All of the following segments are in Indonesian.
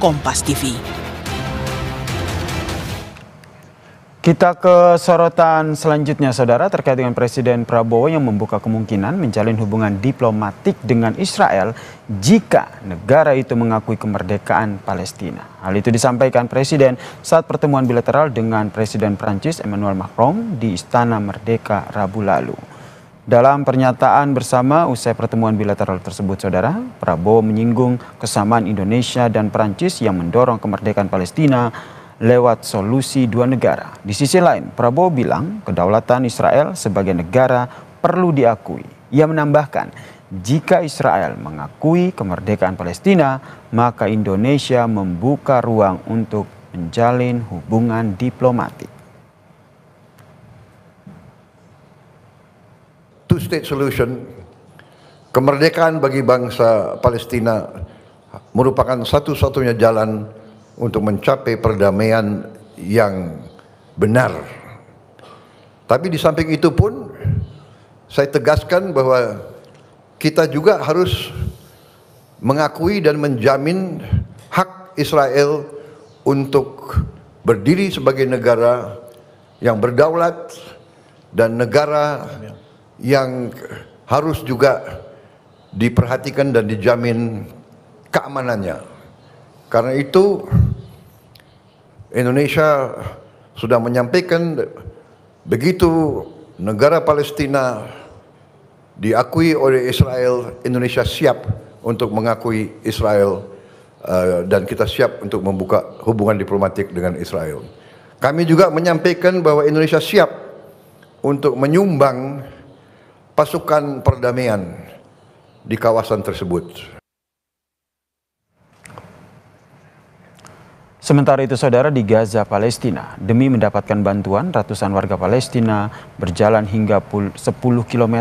Kompas TV. Kita ke sorotan selanjutnya, saudara, terkait dengan Presiden Prabowo yang membuka kemungkinan menjalin hubungan diplomatik dengan Israel jika negara itu mengakui kemerdekaan Palestina. Hal itu disampaikan Presiden saat pertemuan bilateral dengan Presiden Prancis Emmanuel Macron di Istana Merdeka Rabu lalu. Dalam pernyataan bersama usai pertemuan bilateral tersebut, saudara, Prabowo menyinggung kesamaan Indonesia dan Prancis yang mendorong kemerdekaan Palestina lewat solusi dua negara. Di sisi lain, Prabowo bilang kedaulatan Israel sebagai negara perlu diakui. Ia menambahkan, jika Israel mengakui kemerdekaan Palestina, maka Indonesia membuka ruang untuk menjalin hubungan diplomatik. Two-state solution, kemerdekaan bagi bangsa Palestina merupakan satu-satunya jalan untuk mencapai perdamaian yang benar. Tapi di samping itu pun saya tegaskan bahwa kita juga harus mengakui dan menjamin hak Israel untuk berdiri sebagai negara yang berdaulat dan negara yang harus juga diperhatikan dan dijamin keamanannya. Karena itu Indonesia sudah menyampaikan begitu negara Palestina diakui oleh Israel, Indonesia siap untuk mengakui Israel dan kita siap untuk membuka hubungan diplomatik dengan Israel. Kami juga menyampaikan bahwa Indonesia siap untuk menyumbang pasukan perdamaian di kawasan tersebut. Sementara itu, saudara, di Gaza, Palestina, demi mendapatkan bantuan, ratusan warga Palestina berjalan hingga 10 km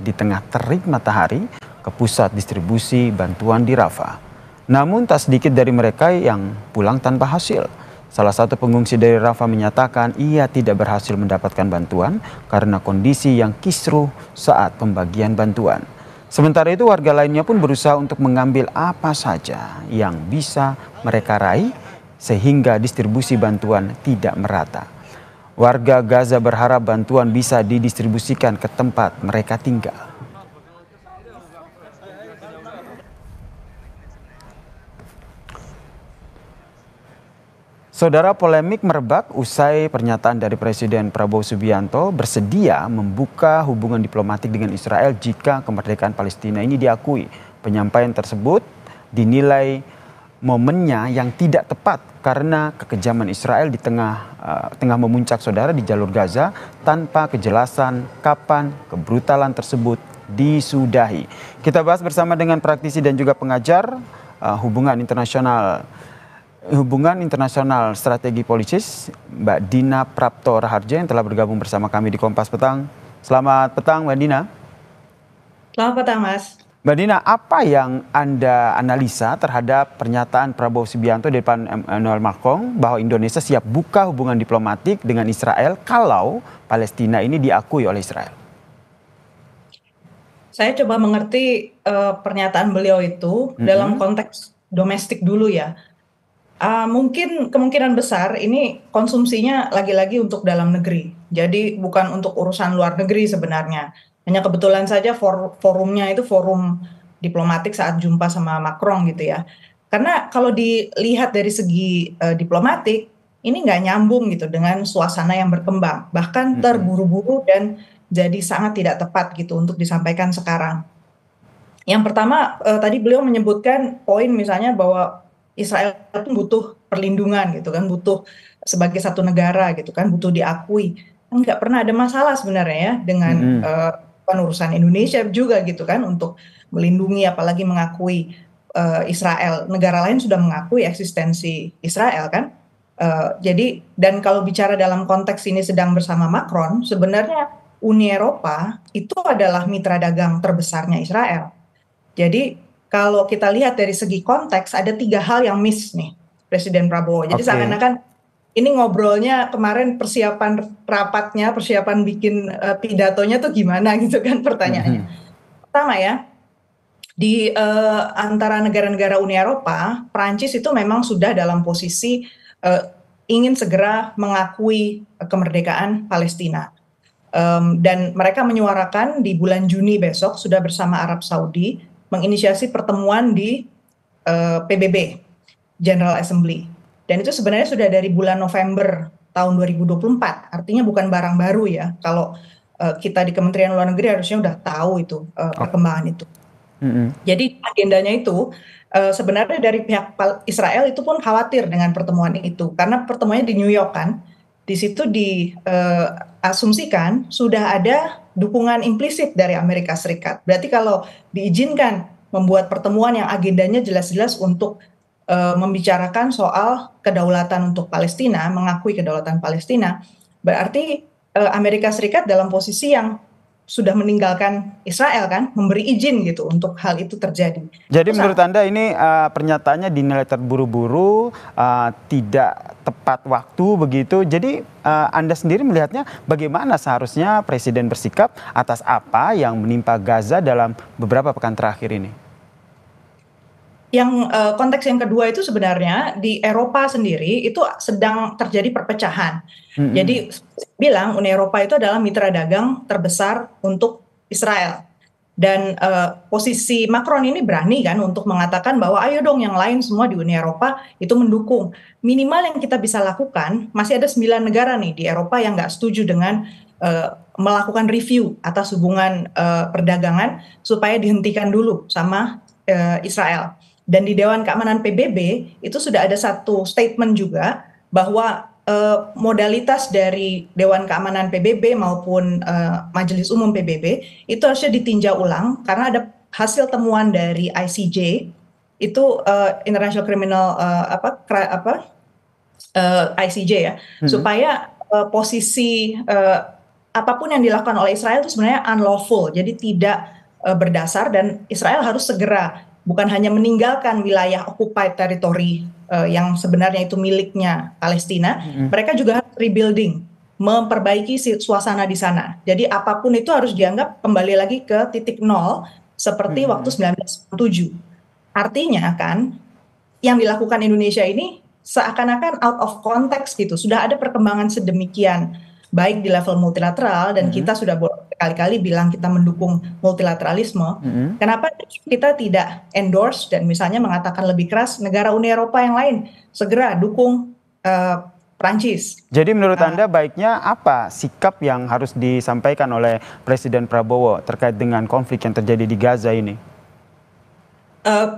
di tengah terik matahari ke pusat distribusi bantuan di Rafah. Namun tak sedikit dari mereka yang pulang tanpa hasil. Salah satu pengungsi dari Rafah menyatakan ia tidak berhasil mendapatkan bantuan karena kondisi yang kisruh saat pembagian bantuan. Sementara itu, warga lainnya pun berusaha untuk mengambil apa saja yang bisa mereka raih sehingga distribusi bantuan tidak merata. Warga Gaza berharap bantuan bisa didistribusikan ke tempat mereka tinggal. Saudara, polemik merebak usai pernyataan dari Presiden Prabowo Subianto bersedia membuka hubungan diplomatik dengan Israel jika kemerdekaan Palestina ini diakui. Penyampaian tersebut dinilai momennya yang tidak tepat karena kekejaman Israel di tengah memuncak, saudara, di jalur Gaza tanpa kejelasan kapan kebrutalan tersebut disudahi. Kita bahas bersama dengan praktisi dan juga pengajar hubungan internasional strategi politis, Mbak Dina Prapto Raharja, yang telah bergabung bersama kami di Kompas Petang. Selamat petang, Mbak Dina. Selamat petang, Mas. Mbak Dina, apa yang Anda analisa terhadap pernyataan Prabowo Subianto di depan Emmanuel Macron bahwa Indonesia siap buka hubungan diplomatik dengan Israel kalau Palestina ini diakui oleh Israel? Saya coba mengerti pernyataan beliau itu dalam konteks domestik dulu ya. Mungkin kemungkinan besar ini konsumsinya lagi-lagi untuk dalam negeri. Jadi bukan untuk urusan luar negeri sebenarnya. Hanya kebetulan saja forumnya itu forum diplomatik saat jumpa sama Macron gitu ya. Karena kalau dilihat dari segi diplomatik, ini nggak nyambung gitu dengan suasana yang berkembang. Bahkan terburu-buru dan jadi sangat tidak tepat gitu untuk disampaikan sekarang. Yang pertama, tadi beliau menyebutkan poin misalnya bahwa Israel itu butuh perlindungan gitu kan, butuh sebagai satu negara gitu kan, butuh diakui. Nggak pernah ada masalah sebenarnya ya dengan urusan Indonesia juga gitu kan untuk melindungi apalagi mengakui Israel. Negara lain sudah mengakui eksistensi Israel kan. Jadi dan kalau bicara dalam konteks ini sedang bersama Macron, sebenarnya Uni Eropa itu adalah mitra dagang terbesarnya Israel. Jadi kalau kita lihat dari segi konteks ada 3 hal yang miss nih Presiden Prabowo. Jadi seakan-akan ini ngobrolnya kemarin persiapan rapatnya, persiapan bikin pidatonya tuh gimana gitu kan pertanyaannya. Pertama ya, Di antara negara-negara Uni Eropa, Prancis itu memang sudah dalam posisi ingin segera mengakui kemerdekaan Palestina. Dan mereka menyuarakan di bulan Juni besok sudah bersama Arab Saudi menginisiasi pertemuan di PBB, General Assembly. Dan itu sebenarnya sudah dari bulan November tahun 2024, artinya bukan barang baru ya. Kalau kita di Kementerian Luar Negeri harusnya udah tahu itu perkembangan itu. Jadi agendanya itu sebenarnya dari pihak Israel itu pun khawatir dengan pertemuan itu, karena pertemuannya di New York kan, di situ diasumsikan sudah ada dukungan implisit dari Amerika Serikat. Berarti kalau diizinkan membuat pertemuan yang agendanya jelas-jelas untuk membicarakan soal kedaulatan untuk Palestina, mengakui kedaulatan Palestina, berarti Amerika Serikat dalam posisi yang sudah meninggalkan Israel kan, memberi izin gitu untuk hal itu terjadi. Jadi menurut Anda ini pernyataannya dinilai terburu-buru, tidak tepat waktu begitu. Jadi Anda sendiri melihatnya bagaimana seharusnya Presiden bersikap atas apa yang menimpa Gaza dalam beberapa pekan terakhir ini? Yang konteks yang kedua itu sebenarnya di Eropa sendiri itu sedang terjadi perpecahan. Jadi bilang Uni Eropa itu adalah mitra dagang terbesar untuk Israel. Dan posisi Macron ini berani kan untuk mengatakan bahwa ayo dong yang lain semua di Uni Eropa itu mendukung. Minimal yang kita bisa lakukan, masih ada 9 negara nih di Eropa yang nggak setuju dengan melakukan review atas hubungan perdagangan supaya dihentikan dulu sama Israel. Dan di Dewan Keamanan PBB itu sudah ada satu statement juga bahwa modalitas dari Dewan Keamanan PBB maupun Majelis Umum PBB itu harusnya ditinjau ulang karena ada hasil temuan dari ICJ itu International Criminal ICJ ya, supaya posisi apapun yang dilakukan oleh Israel itu sebenarnya unlawful, jadi tidak berdasar, dan Israel harus segera bukan hanya meninggalkan wilayah occupied territory yang sebenarnya itu miliknya Palestina, mereka juga harus rebuilding, memperbaiki suasana di sana. Jadi apapun itu harus dianggap kembali lagi ke titik nol seperti waktu 1967. Artinya kan yang dilakukan Indonesia ini seakan-akan out of context gitu. Sudah ada perkembangan sedemikian baik di level multilateral dan kita sudah berkali-kali bilang kita mendukung multilateralisme. Kenapa kita tidak endorse dan misalnya mengatakan lebih keras negara Uni Eropa yang lain segera dukung Prancis? Jadi menurut Anda baiknya apa sikap yang harus disampaikan oleh Presiden Prabowo terkait dengan konflik yang terjadi di Gaza ini?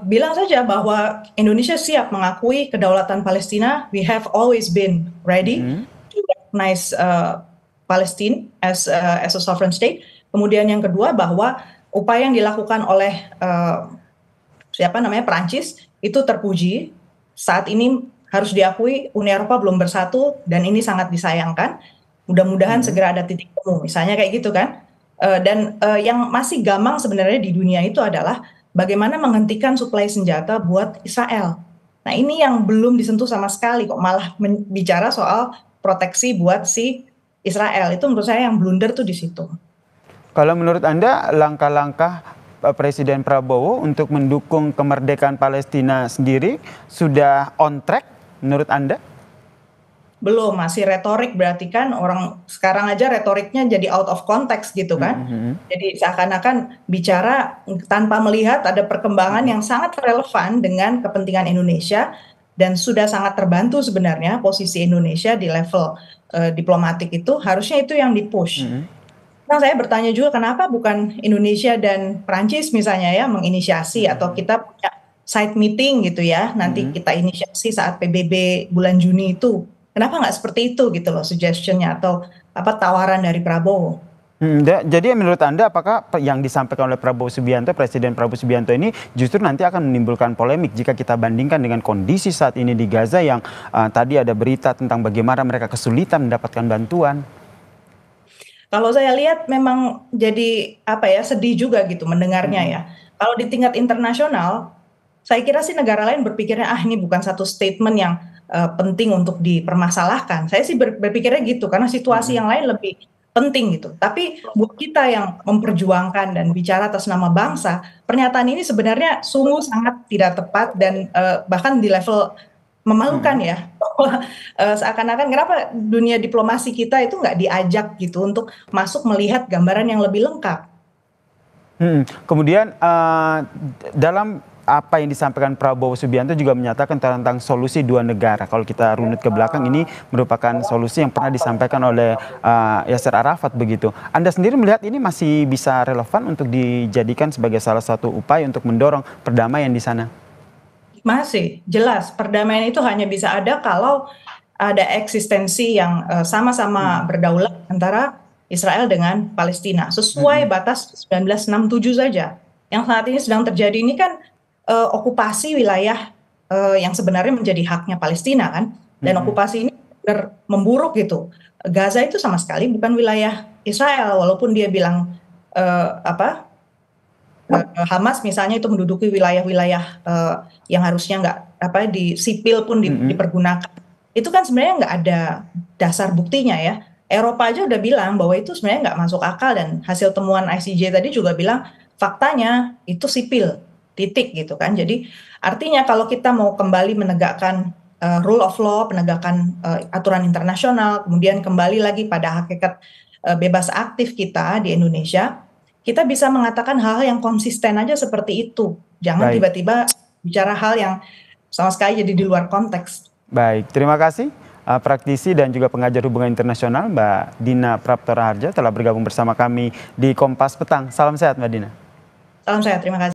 Bilang saja bahwa Indonesia siap mengakui kedaulatan Palestina. We have always been ready to recognize Palestine as a sovereign state. Kemudian yang kedua bahwa upaya yang dilakukan oleh Prancis itu terpuji. Saat ini harus diakui Uni Eropa belum bersatu dan ini sangat disayangkan. Mudah-mudahan segera ada titik temu, misalnya kayak gitu kan. Dan yang masih gamang sebenarnya di dunia itu adalah bagaimana menghentikan suplai senjata buat Israel. Nah ini yang belum disentuh sama sekali kok, malah bicara soal proteksi buat si Israel. Itu menurut saya yang blunder tuh di situ. Kalau menurut Anda langkah-langkah Presiden Prabowo untuk mendukung kemerdekaan Palestina sendiri sudah on track menurut Anda? Belum, masih retorik, berarti kan orang sekarang aja retoriknya jadi out of context gitu kan. Jadi seakan-akan bicara tanpa melihat ada perkembangan yang sangat relevan dengan kepentingan Indonesia dan sudah sangat terbantu sebenarnya posisi Indonesia di level diplomatik itu, harusnya itu yang di-push. Nah saya bertanya juga kenapa bukan Indonesia dan Prancis misalnya ya menginisiasi atau kita punya side meeting gitu ya, nanti kita inisiasi saat PBB bulan Juni itu. Kenapa nggak seperti itu gitu loh suggestionnya atau tawaran dari Prabowo? Jadi menurut Anda apakah yang disampaikan oleh Prabowo Subianto, Presiden Prabowo Subianto ini justru nanti akan menimbulkan polemik jika kita bandingkan dengan kondisi saat ini di Gaza yang tadi ada berita tentang bagaimana mereka kesulitan mendapatkan bantuan? Kalau saya lihat memang jadi sedih juga gitu mendengarnya ya. Kalau di tingkat internasional, saya kira sih negara lain berpikirnya ini bukan satu statement yang penting untuk dipermasalahkan. Saya sih berpikirnya gitu karena situasi yang lain lebih penting gitu. Tapi buat kita yang memperjuangkan dan bicara atas nama bangsa, pernyataan ini sebenarnya sungguh sangat tidak tepat dan bahkan di level memalukan ya. Bahwa seakan-akan kenapa dunia diplomasi kita itu nggak diajak gitu untuk masuk melihat gambaran yang lebih lengkap. Kemudian dalam apa yang disampaikan Prabowo Subianto juga menyatakan tentang solusi dua negara. Kalau kita runut ke belakang, ini merupakan solusi yang pernah disampaikan oleh Yasser Arafat begitu. Anda sendiri melihat ini masih bisa relevan untuk dijadikan sebagai salah satu upaya untuk mendorong perdamaian di sana? Masih jelas perdamaian itu hanya bisa ada kalau ada eksistensi yang sama-sama berdaulat antara Israel dengan Palestina sesuai batas 1967 saja. Yang saat ini sedang terjadi ini kan okupasi wilayah yang sebenarnya menjadi haknya Palestina kan, dan okupasi ini memburuk gitu. Gaza itu sama sekali bukan wilayah Israel, walaupun dia bilang Hamas misalnya itu menduduki wilayah-wilayah yang harusnya nggak di sipil pun dipergunakan. Itu kan sebenarnya nggak ada dasar buktinya ya. Eropa aja udah bilang bahwa itu sebenarnya nggak masuk akal, dan hasil temuan ICJ tadi juga bilang faktanya itu sipil, titik gitu kan. Jadi artinya kalau kita mau kembali menegakkan rule of law, penegakan aturan internasional, kemudian kembali lagi pada hakikat bebas aktif kita di Indonesia, kita bisa mengatakan hal-hal yang konsisten aja seperti itu. Jangan tiba-tiba bicara hal yang sama sekali jadi di luar konteks. Baik, terima kasih praktisi dan juga pengajar hubungan internasional Mbak Dina Praptora Harja telah bergabung bersama kami di Kompas Petang. Salam sehat Mbak Dina. Salam sehat, terima kasih.